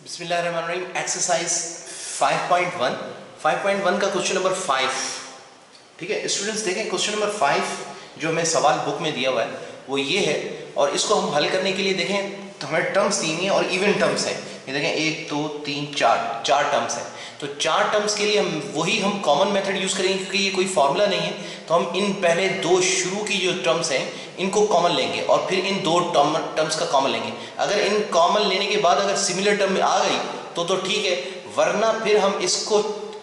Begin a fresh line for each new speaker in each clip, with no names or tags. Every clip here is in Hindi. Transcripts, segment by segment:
बिस्मिल्लाहिर्रहमानिर्रहीम। एक्सरसाइज 5.1 का क्वेश्चन नंबर 5। ठीक है स्टूडेंट्स, देखें क्वेश्चन नंबर 5 जो हमें सवाल बुक में दिया हुआ है वो ये है, और इसको हम हल करने के लिए देखें तो हमें टर्म्स दी हुई हैं और इवन टर्म्स हैं। ये देखें 1 2 3 4 टर्म्स हैं। तो 4 टर्म्स के लिए हम कॉमन मेथड यूज़ करेंगे क्योंकि ये कोई फॉर्मूला नहीं है। तो हम इन पहले दो शुरू की जो टर्म्स हैं इनको कॉमन लेंगे और फिर इन दो टर्म्स का कॉमन लेंगे। अगर इन कॉमन लेने के बाद अगर सिमिलर टर्म में आ गई तो ठीक है, वरना फिर हम इसको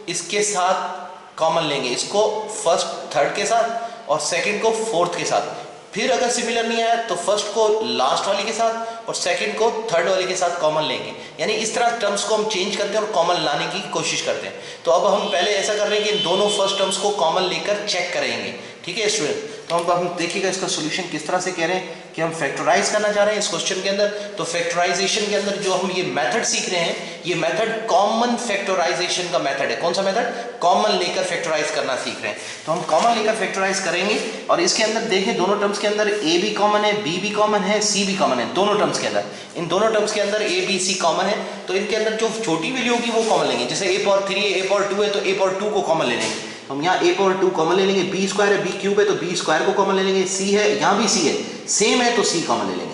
इसके साथ कॉमन लेंगे, इसको फर्स्ट थर्ड के साथ और सेकंड को फोर्थ के साथ। फिर अगर सिमिलर नहीं आया तो फर्स्ट को लास्ट वाली के साथ और सेकंड को थर्ड वाली के साथ कॉमन लेंगे। यानी इस तरह टर्म्स को हम चेंज करते हैं और कॉमन लाने की कोशिश करते हैं। तो अब हम पहले ऐसा कर रहे हैं कि इन दोनों फर्स्ट टर्म्स को कॉमन लेकर चेक करेंगे। ठीक है स्टूडेंट, तो हम देखिएगा इसका सोल्यूशन किस तरह से कह रहे हैं कि हम फैक्टराइज करना चाह रहे हैं इस क्वेश्चन के अंदर। तो फैक्टराइजेशन के अंदर जो हम ये मेथड सीख रहे हैं, ये मेथड कॉमन फैक्टराइजेशन का मेथड है। कौन सा मेथड? कॉमन लेकर फैक्टराइज करना सीख रहे हैं। तो हम कॉमन लेकर फैक्टराइज करेंगे और इसके अंदर देखें दोनों टर्म्स के अंदर ए भी कॉमन है, बी भी कॉमन है, सी भी कॉमन है। दोनों टर्म्स के अंदर, इन दोनों टर्म्स के अंदर ए बी सी कॉमन है। तो इनके अंदर जो छोटी वैल्यू होगी वो कॉमन लेंगे। जैसे a पावर 3 है, a पावर 2 है तो a पावर 2 को कॉमन ले लेंगे। हम यहाँ a पावर 2 कॉमन ले लेंगे। b स्क्वायर है, b क्यूब है तो b स्क्वायर को कॉमन ले लेंगे। c है, यहाँ भी c है, सेम है तो c कॉमन ले लेंगे।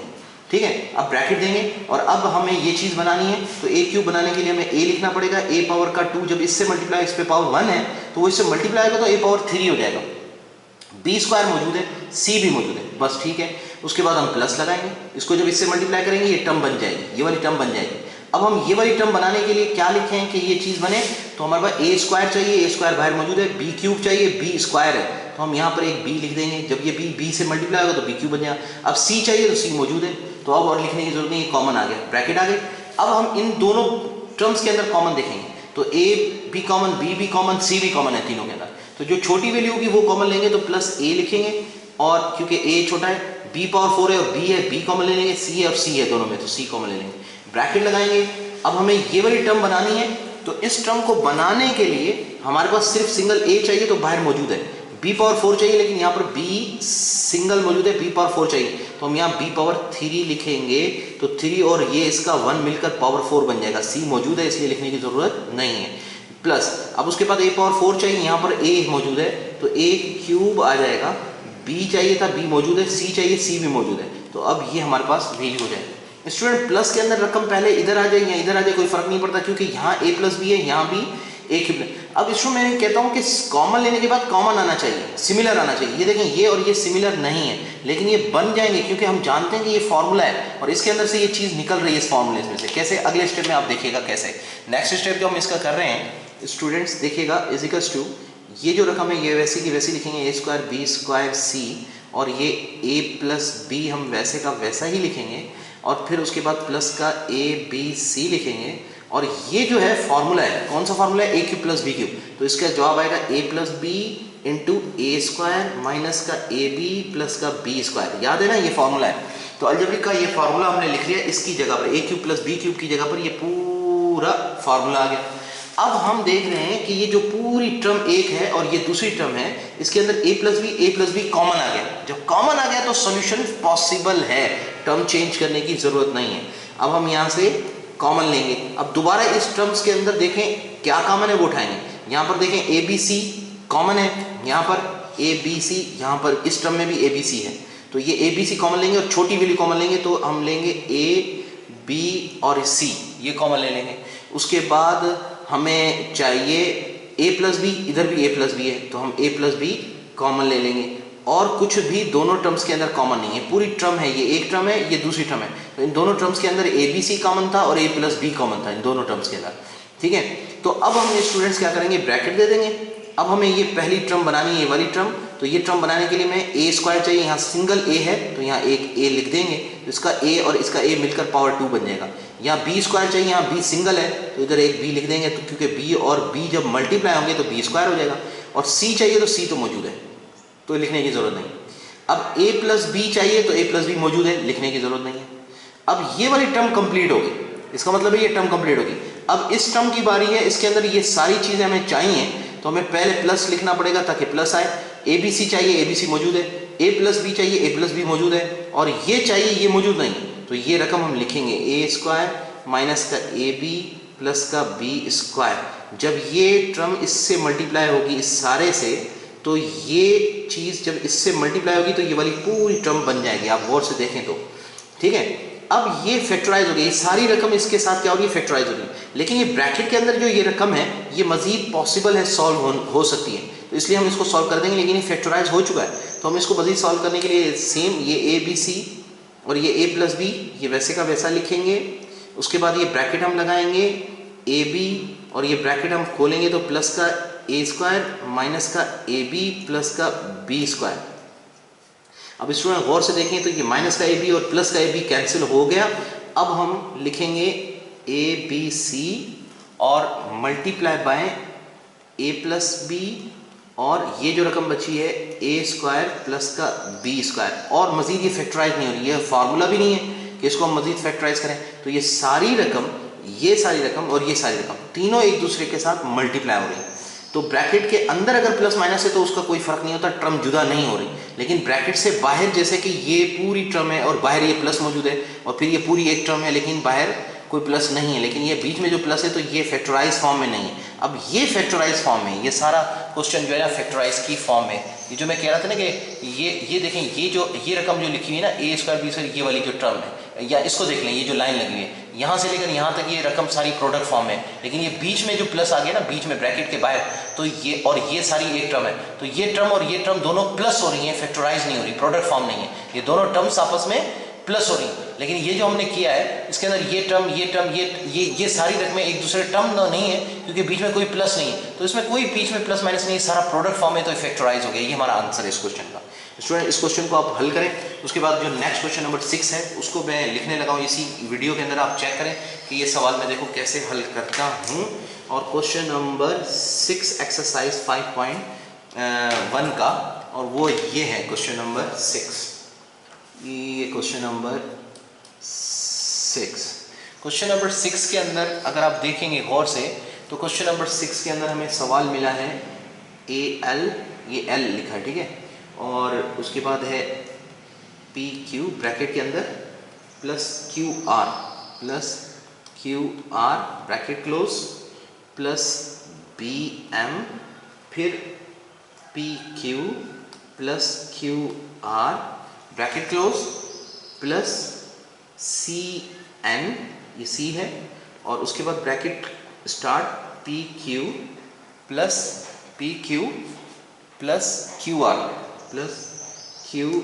ठीक है, अब ब्रैकेट देंगे और अब हमें ये चीज बनानी है। तो a क्यूब बनाने के लिए हमें a लिखना पड़ेगा। a पावर का 2 जब इससे मल्टीप्लाई इस पे पावर 1 है तो वो इससे मल्टीप्लाई होगा तो a पावर 3 हो जाएगा। b स्क्वायर मौजूद है, c भी मौजूद है, बस ठीक है। उसके बाद हम प्लस लगाएंगे, इसको जब इससे मल्टीप्लाई करेंगे ये टर्म बन जाएगी, ये वाली टर्म बन जाएगी। अब हम ये वाली टर्म बनाने के लिए क्या लिखें कि ये चीज बने, तो हमारे पास a स्क्वायर चाहिए, a स्क्वायर बाहर मौजूद है, b क्यूब चाहिए, b स्क्वायर है तो हम यहाँ पर एक b लिख देंगे। जब ये b से मल्टीप्लाई होगा तो b क्यूब बन जाएगा। अब c चाहिए तो c मौजूद है, तो अब और लिखने की जरूरत नहीं, कॉमन आ गया, ब्रैकेट आ गई। अब हम इन दोनों टर्म्स के अंदर कॉमन देखेंगे तो a भी कॉमन, b भी कॉमन, c भी कॉमन है तीनों के अंदर। तो जो छोटी वैल्यू होगी वो कॉमन लेंगे तो प्लस a लिखेंगे, और क्योंकि a छोटा है, b पावर 4 है और b है, b कॉमन ले लेंगे, c है और c है दोनों में तो c कॉमन ले लेंगे, ब्रैकेट लगाएंगे। अब हमें ये वाली टर्म बनानी है, तो इस टर्म को बनाने के लिए हमारे पास सिर्फ सिंगल a चाहिए तो बाहर मौजूद है, b पावर 4 चाहिए लेकिन यहाँ पर b सिंगल मौजूद है, b पावर 4 चाहिए तो हम यहाँ b पावर 3 लिखेंगे। तो 3 और ये इसका 1 मिलकर पावर 4 बन जाएगा। c मौजूद है इसलिए लिखने की जरूरत नहीं है। प्लस अब उसके बाद a पावर 4 चाहिए, यहाँ पर a मौजूद है तो a क्यूब आ जाएगा, b चाहिए था, b मौजूद है, c चाहिए, c भी मौजूद है। तो अब ये हमारे पास वैल्यू हो जाएगा। स्टूडेंट प्लस के अंदर रकम पहले इधर आ जाए या इधर आ जाए कोई फर्क नहीं पड़ता, क्योंकि यहाँ a प्लस बी है, यहाँ भी a क्यूब। अब इसमें मैं कहता हूँ कि कॉमन लेने के बाद कॉमन आना चाहिए, सिमिलर आना चाहिए। ये देखें ये और ये सिमिलर नहीं है लेकिन ये बन जाएंगे क्योंकि हम जानते हैं कि ये फॉर्मूला है और इसके अंदर से ये चीज़ निकल रही है इस फॉर्मूले में से। कैसे? अगले स्टेप में आप देखिएगा कैसे। नेक्स्ट स्टेप जो हम इसका कर रहे हैं स्टूडेंट्स देखिएगा, इजिकल्स टू ये जो रकम है ये वैसी की वैसी लिखेंगे, a square b square c, और ये a प्लस b हम वैसे का वैसा ही लिखेंगे और फिर उसके बाद प्लस का a b c लिखेंगे। और ये जो है फॉर्मूला है, कौन सा फॉर्मूला है? a cube plus b cube. तो इसका जवाब आएगा a plus B into A square minus का ए बी प्लस का b स्क्वायर। याद है ना, ये फॉर्मूला है। तो अलजेब्रिक का ये फॉर्मूला हमने लिख लिया, इसकी जगह पर a cube plus b cube की जगह पर ये पूरा फॉर्मूला आ गया। अब हम देख रहे हैं कि ये जो पूरी टर्म एक है और ये दूसरी टर्म है, इसके अंदर a प्लस बी कॉमन आ गया। जब कॉमन आ गया तो सॉल्यूशन पॉसिबल है, टर्म चेंज करने की जरूरत नहीं है। अब हम यहाँ से कॉमन लेंगे। अब दोबारा इस टर्म्स के अंदर देखें क्या कॉमन है वो उठाएंगे। यहाँ पर देखें ए बी सी कॉमन है, यहाँ पर ए बी सी, यहाँ पर इस टर्म में भी ए बी सी है तो ये ए बी सी कॉमन लेंगे और छोटी वैल्यू कॉमन लेंगे तो हम लेंगे ए बी और सी, ये कॉमन ले लेंगे। उसके बाद हमें चाहिए a प्लस बी, इधर भी a प्लस बी है तो हम a प्लस बी कॉमन ले लेंगे। और कुछ भी दोनों टर्म्स के अंदर कॉमन नहीं है, पूरी टर्म है, ये एक टर्म है ये दूसरी टर्म है, तो इन दोनों टर्म्स के अंदर a बी सी कॉमन था और a प्लस बी कॉमन था इन दोनों टर्म्स के अंदर। ठीक है, तो अब हम ये स्टूडेंट्स क्या करेंगे, ब्रैकेट दे देंगे। अब हमें ये पहली टर्म बनानी है, ये वाली टर्म। तो ये टर्म बनाने के लिए मैं a स्क्वायर चाहिए, यहाँ सिंगल a है तो यहाँ एक a लिख देंगे, तो इसका a और इसका a मिलकर पावर 2 बन जाएगा। यहाँ b स्क्वायर चाहिए, यहाँ b सिंगल है तो इधर एक b लिख देंगे, तो क्योंकि b और b जब मल्टीप्लाई होंगे तो b स्क्वायर हो जाएगा। और c चाहिए तो c तो मौजूद है तो लिखने की जरूरत नहीं। अब a प्लस बी चाहिए तो a प्लस बी मौजूद है, लिखने की जरूरत नहीं है। अब ये वाली टर्म कंप्लीट होगी, इसका मतलब है ये टर्म कंप्लीट होगी। अब इस टर्म की बारी है, इसके अंदर ये सारी चीजें हमें चाहिए तो हमें पहले प्लस लिखना पड़ेगा ताकि प्लस आए। ए बी सी चाहिए, ए बी सी मौजूद है, ए प्लस बी चाहिए, ए प्लस बी मौजूद है, और ये चाहिए ये मौजूद नहीं तो ये रकम हम लिखेंगे a स्क्वायर माइनस का ए बी प्लस का बी स्क्वायर। जब ये टर्म इससे मल्टीप्लाई होगी इस सारे से, तो ये चीज़ जब इससे मल्टीप्लाई होगी तो ये वाली पूरी टर्म बन जाएगी, आप गौर से देखें तो, ठीक है। अब ये फैक्टराइज हो गई, ये सारी रकम इसके साथ क्या हो रही है, फैक्टराइज हो रही है। लेकिन ये ब्रैकेट के अंदर जो ये रकम है ये मजीद पॉसिबल है, सॉल्व हो सकती है, तो इसलिए हम इसको सॉल्व कर देंगे। लेकिन ये फैक्टराइज हो चुका है, तो हम इसको मजीद सॉल्व करने के लिए सेम ये ए बी सी और ये ए प्लस बी ये वैसे का वैसा लिखेंगे। उसके बाद ये ब्रैकेट हम लगाएंगे ए बी और ये ब्रैकेट हम खोलेंगे तो प्लस का ए स्क्वायर माइनस का ए बी प्लस का बी स्क्वायर। अब स्टूडेंट गौर से देखें तो ये माइनस का ए बी और प्लस का ए बी कैंसिल हो गया। अब हम लिखेंगे ए बी सी और multiply by A plus B और ये जो रकम बची है ए स्क्वायर प्लस का बी स्क्वायर। और मजीद ये फैक्टराइज नहीं हो रही, ये फार्मूला भी नहीं है कि इसको हम मजीद फैक्टराइज करें। तो ये सारी रकम, ये सारी रकम और ये सारी रकम तीनों एक दूसरे के साथ मल्टीप्लाई हो रही है। तो ब्रैकेट के अंदर अगर प्लस माइनस है तो उसका कोई फर्क नहीं होता, टर्म जुदा नहीं हो रही। लेकिन ब्रैकेट से बाहर, जैसे कि ये पूरी टर्म है और बाहर ये प्लस मौजूद है और फिर ये पूरी एक टर्म है लेकिन बाहर कोई प्लस नहीं है, लेकिन ये बीच में जो प्लस है तो ये फैक्टराइज फॉर्म में नहीं है। अब ये फैक्टराइज फॉर्म में, ये सारा क्वेश्चन जो है ना फैक्टराइज की फॉर्म में, ये जो मैं कह रहा था ना कि ये देखें, ये रकम जो लिखी हुई है ना ए स्क्वायर बी स्क्वायर, ये वाली जो टर्म है, या इसको देख लें, ये जो लाइन लगी हुई है यहाँ से लेकर यहाँ तक ये रकम सारी प्रोडक्ट फॉर्म है। लेकिन ये बीच में जो प्लस आ गया ना, बीच में ब्रैकेट के बाहर, तो ये और ये सारी एक टर्म है, तो ये टर्म और ये टर्म दोनों प्लस हो रही है, फैक्टराइज नहीं हो रही, प्रोडक्ट फॉर्म नहीं है, ये दोनों टर्म्स आपस में प्लस हो रही। लेकिन ये जो हमने किया है इसके अंदर ये टर्म ये सारी रकमें एक दूसरे टर्म नहीं है क्योंकि बीच में कोई प्लस नहीं है, तो इसमें कोई बीच में प्लस माइनस नहीं है, सारा प्रोडक्ट फॉर्म है, तो फैक्टराइज हो गया। ये हमारा आंसर है इस क्वेश्चन का। स्टूडेंट इस क्वेश्चन को आप हल करें, उसके बाद जो नेक्स्ट क्वेश्चन नंबर 6 है उसको मैं लिखने लगा हूँ, इसी वीडियो के अंदर आप चेक करें कि ये सवाल मैं देखो कैसे हल करता हूँ। और क्वेश्चन नंबर 6 एक्सरसाइज 5.1 का, और वो ये है क्वेश्चन नंबर 6। ये क्वेश्चन नंबर 6, क्वेश्चन नंबर 6 के अंदर अगर आप देखेंगे गौर से तो क्वेश्चन नंबर 6 के अंदर हमें सवाल मिला है ए एल, ये एल लिखा है, ठीक है, और उसके बाद है पी क्यू ब्रैकेट के अंदर plus Q R bracket close plus B M, फिर P Q plus Q R bracket close plus C N, ये सी है, और उसके बाद bracket start P Q plus Q R plus Q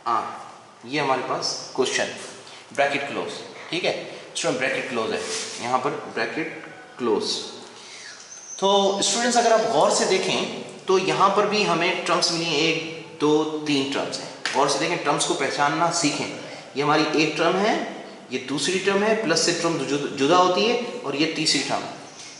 R. ये हमारे पास क्वेश्चन ब्रैकेट क्लोज, ठीक है स्टूडेंट, ब्रैकेट क्लोज है यहाँ पर, ब्रैकेट क्लोज। तो स्टूडेंट्स अगर आप गौर से देखें तो यहाँ पर भी हमें टर्म्स मिली हैं, 1 2 3 टर्म्स हैं। गौर से देखें, टर्म्स को पहचानना सीखें। ये हमारी एक टर्म है, ये दूसरी टर्म है, प्लस से टर्म जुदा होती है, और ये तीसरी टर्म है।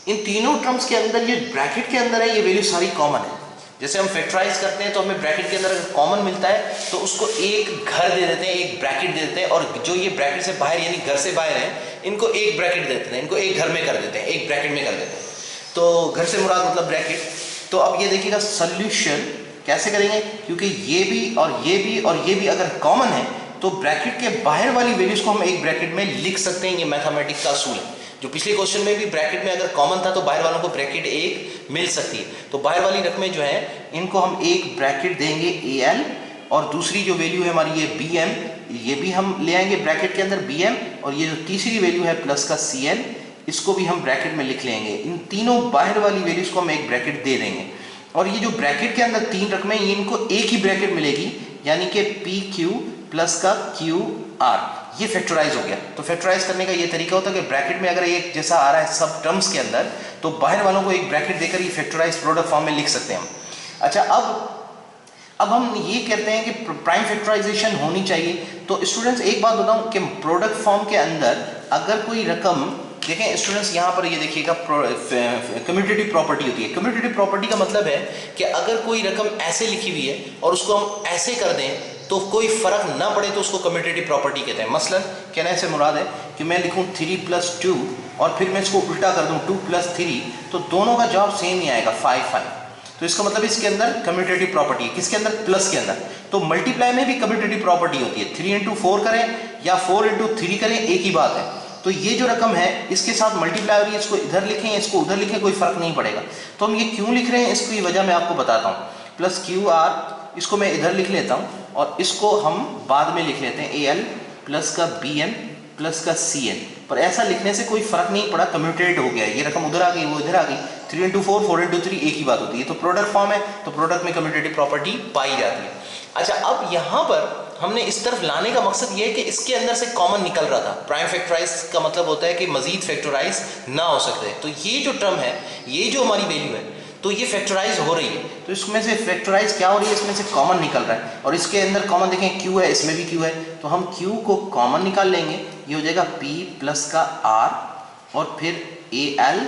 इन तीनों टर्म्स के अंदर ये ब्रैकेट के अंदर है, ये वैल्यू सारी कॉमन है। जैसे हम फैक्टराइज करते हैं तो हमें ब्रैकेट के अंदर अगर कॉमन मिलता है तो उसको एक घर दे देते हैं, एक ब्रैकेट दे देते हैं, और जो ये ब्रैकेट से बाहर यानी घर से बाहर है इनको एक ब्रैकेट दे देते हैं, इनको एक घर में कर देते हैं, एक ब्रैकेट में कर देते हैं। तो घर से मुराद मतलब ब्रैकेट। तो अब ये देखिएगा सोल्यूशन कैसे करेंगे, क्योंकि ये भी और ये भी और ये भी अगर कॉमन है तो ब्रैकेट के बाहर वाली वैल्यूज को हम एक ब्रैकेट में लिख सकते हैं। ये मैथमेटिक्स का असूल है। जो पिछले क्वेश्चन में भी ब्रैकेट में अगर कॉमन था तो बाहर वालों को ब्रैकेट एक मिल सकती है। तो बाहर वाली रकमें जो है इनको हम एक ब्रैकेट देंगे ए एल, और दूसरी जो वैल्यू है हमारी ये बी एम, ये भी हम ले आएंगे ब्रैकेट के अंदर बी एम, और ये जो तीसरी वैल्यू है प्लस का सी एल, इसको भी हम ब्रैकेट में लिख लेंगे। इन तीनों बाहर वाली वैल्यूज को हम एक ब्रैकेट दे देंगे, और ये जो ब्रैकेट के अंदर 3 रकमें इनको एक ही ब्रैकेट मिलेगी, यानी कि पी क्यू प्लस का क्यू आर, ये फैक्टराइज हो गया। तो फैक्टराइज करने का ये तरीका होता है कि ब्रैकेट में अगर एक जैसा आ रहा है सब टर्म्स के अंदर, तो बाहर वालों को एक ब्रैकेट देकर ये फैक्टराइज प्रोडक्ट फॉर्म में लिख सकते हैं हम। अच्छा, अब हम ये कहते हैं कि प्राइम फैक्टराइजेशन होनी चाहिए। तो स्टूडेंट्स एक बात बताऊं कि प्रोडक्ट फॉर्म के अंदर अगर कोई रकम, देखें स्टूडेंट्स यहाँ पर ये देखिएगा कम्यूटेटिव प्रॉपर्टी होती है। कम्यूटेटिव प्रॉपर्टी का मतलब है कि अगर कोई रकम ऐसे लिखी हुई है और उसको हम ऐसे कर दें तो कोई फर्क ना पड़े तो उसको कम्यूटेटिव प्रॉपर्टी कहते हैं। मसलन कहने से मुराद है कि मैं लिखूं 3 + 2 और फिर मैं इसको उल्टा कर दूं 2 + 3, तो दोनों का जवाब सेम ही आएगा 5 5। तो इसका मतलब इसके अंदर कम्यूटेटिव प्रॉपर्टी है। किसके अंदर? प्लस के अंदर। तो मल्टीप्लाई में भी कम्यूटेटिव प्रॉपर्टी होती है। 3 × 4 करें या 4 × 3 करें, एक ही बात है। तो ये जो रकम है इसके साथ मल्टीप्लाई हो रही है, इसको इधर लिखें इसको उधर लिखें कोई फर्क नहीं पड़ेगा। तो हम ये क्यों लिख रहे हैं इसकी वजह मैं आपको बताता हूँ। प्लस क्यू आर इसको मैं इधर लिख लेता हूँ और इसको हम बाद में लिख लेते हैं ए एल प्लस का बी एन प्लस का सी एन। पर ऐसा लिखने से कोई फर्क नहीं पड़ा, कम्यूटेट हो गया, ये रकम उधर आ गई वो इधर आ गई। 3 इंटू 4 4 इंटू 3 एक ही बात होती है। तो प्रोडक्ट फॉर्म है तो प्रोडक्ट में कम्यूटेटिव प्रॉपर्टी पाई जाती है। अच्छा, अब यहाँ पर हमने इस तरफ लाने का मकसद ये है कि इसके अंदर से कॉमन निकल रहा था। प्राइम फैक्टराइज का मतलब होता है कि मजीद फैक्टराइज ना हो सकते। तो ये जो टर्म है, ये जो हमारी वैल्यू है, तो ये फैक्टराइज हो रही है। तो इसमें से फैक्टराइज क्या हो रही है, इसमें से कॉमन निकल रहा है। और इसके अंदर कॉमन देखें क्यू है, इसमें भी क्यू है, तो हम क्यू को कॉमन निकाल लेंगे। ये हो जाएगा P प्लस का R और फिर AL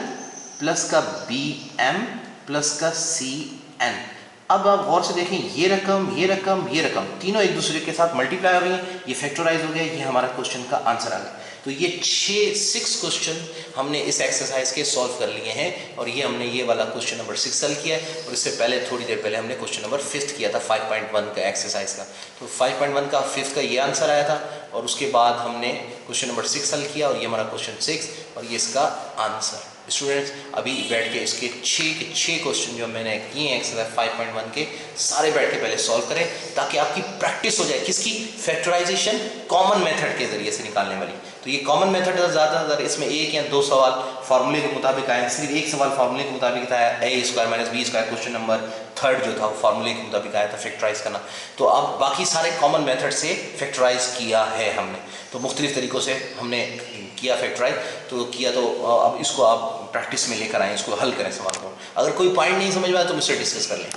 प्लस का BM प्लस का CN। अब आप गौर से देखें, ये रकम ये रकम ये रकम तीनों एक दूसरे के साथ मल्टीप्लाई हो रही हैं, ये फैक्टराइज हो गया। ये हमारा क्वेश्चन का आंसर आ गया। तो ये 6 क्वेश्चन हमने इस एक्सरसाइज के सॉल्व कर लिए हैं और ये हमने ये वाला क्वेश्चन नंबर 6 सॉल्व किया है। और इससे पहले थोड़ी देर पहले हमने क्वेश्चन नंबर 5 किया था 5.1 का एक्सरसाइज का। तो 5.1 का 5 का ये आंसर आया था और उसके बाद हमने क्वेश्चन नंबर 6 सॉल्व किया और ये हमारा क्वेश्चन 6 और ये इसका आंसर। स्टूडेंट्स अभी बैठ के इसके 6 क्वेश्चन जो मैंने किए हैं एक्सरसाइज 5.1 के, सारे बैठ के पहले सॉल्व करें ताकि आपकी प्रैक्टिस हो जाए किसकी, फैक्टराइजेशन कॉमन मेथड के जरिए से निकालने वाली। तो ये कॉमन मेथड ज़्यादातर इसमें 1 या 2 सवाल फार्मूले के मुताबिक आए, सिर्फ एक सवाल फार्मूले के मुताबिक आया, a² - b² क्वेश्चन नंबर 3 जो था वो फार्मूले के मुताबिक आया था फैक्टराइज करना। तो अब बाकी सारे कॉमन मेथड से फैक्टराइज किया है हमने, तो मुख्तलिफ तरीक़ों से हमने किया फैक्टराइज। तो किया तो अब इसको आप प्रैक्टिस में लेकर आएँ, इसको हल करें सवाल को। अगर कोई पॉइंट नहीं समझ में आया तो मुझसे डिस्कस कर लें।